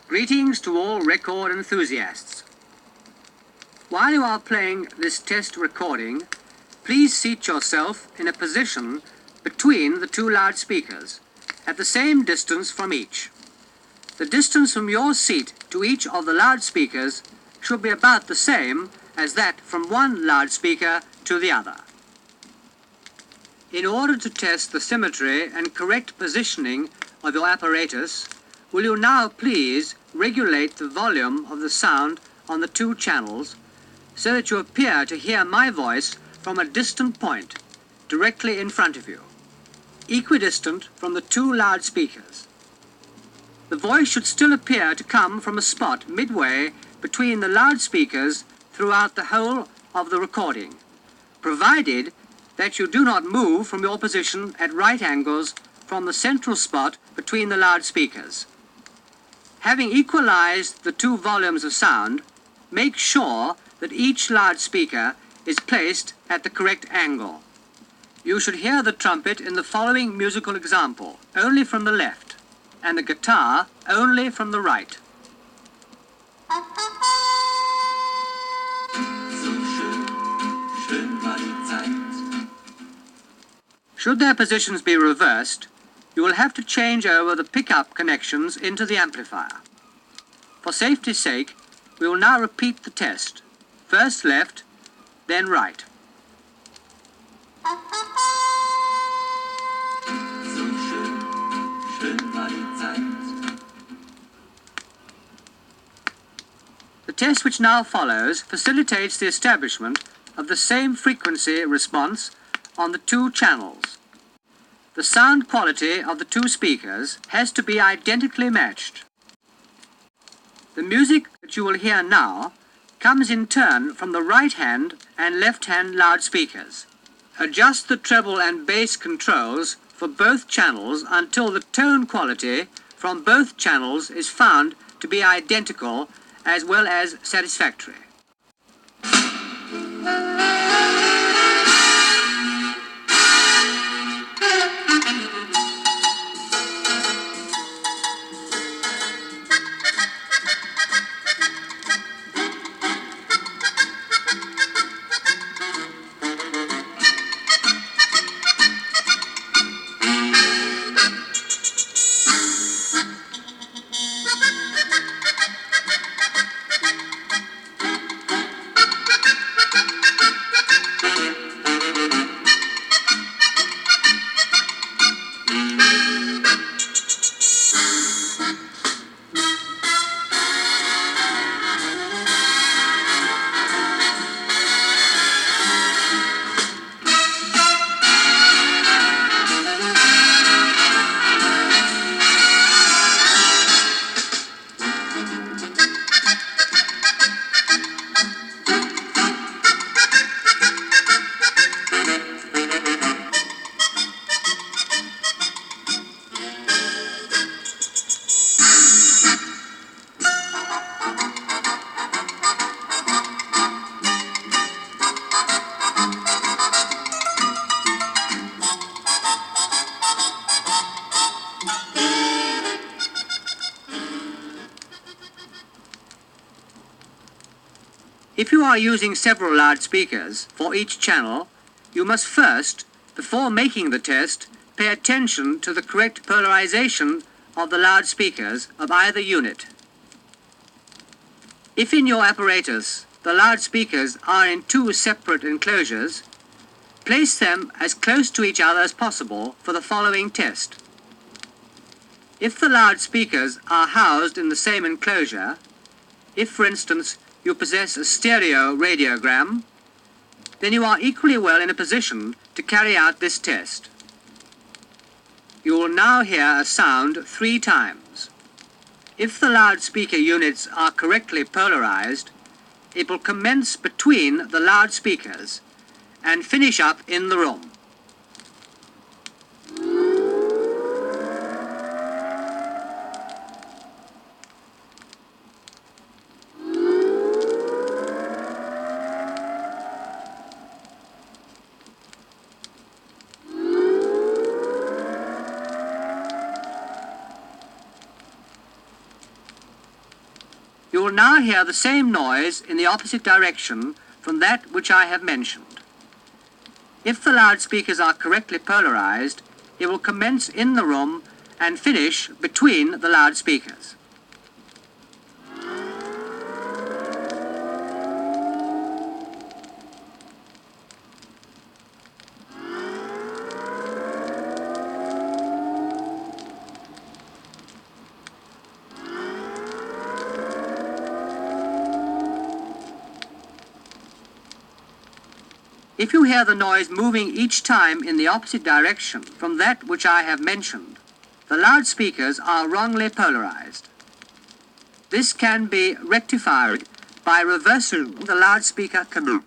Greetings to all record enthusiasts. While you are playing this test recording, please seat yourself in a position between the two loudspeakers, at the same distance from each. The distance from your seat to each of the loudspeakers should be about the same as that from one loudspeaker to the other. In order to test the symmetry and correct positioning of your apparatus, will you now please regulate the volume of the sound on the two channels so that you appear to hear my voice from a distant point, directly in front of you, equidistant from the two loudspeakers. The voice should still appear to come from a spot midway between the loudspeakers throughout the whole of the recording, provided that you do not move from your position at right angles from the central spot between the loudspeakers. Having equalized the two volumes of sound, make sure that each loudspeaker is placed at the correct angle. You should hear the trumpet in the following musical example, only from the left, and the guitar only from the right. Should their positions be reversed, you will have to change over the pickup connections into the amplifier. For safety's sake, we will now repeat the test. First left, then right. The test which now follows facilitates the establishment of the same frequency response on the two channels. The sound quality of the two speakers has to be identically matched. The music that you will hear now comes in turn from the right-hand and left-hand loudspeakers. Adjust the treble and bass controls for both channels until the tone quality from both channels is found to be identical as well as satisfactory. If you are using several loudspeakers for each channel, you must first, before making the test, pay attention to the correct polarization of the loudspeakers of either unit. If in your apparatus the loudspeakers are in two separate enclosures, place them as close to each other as possible for the following test. If the loudspeakers are housed in the same enclosure, if, for instance, you possess a stereo radiogram, then you are equally well in a position to carry out this test. You will now hear a sound 3 times. If the loudspeaker units are correctly polarized, it will commence between the loudspeakers and finish up in the room. You will now hear the same noise in the opposite direction from that which I have mentioned. If the loudspeakers are correctly polarized, it will commence in the room and finish between the loudspeakers. If you hear the noise moving each time in the opposite direction from that which I have mentioned, the loudspeakers are wrongly polarized. This can be rectified by reversing the loudspeaker command.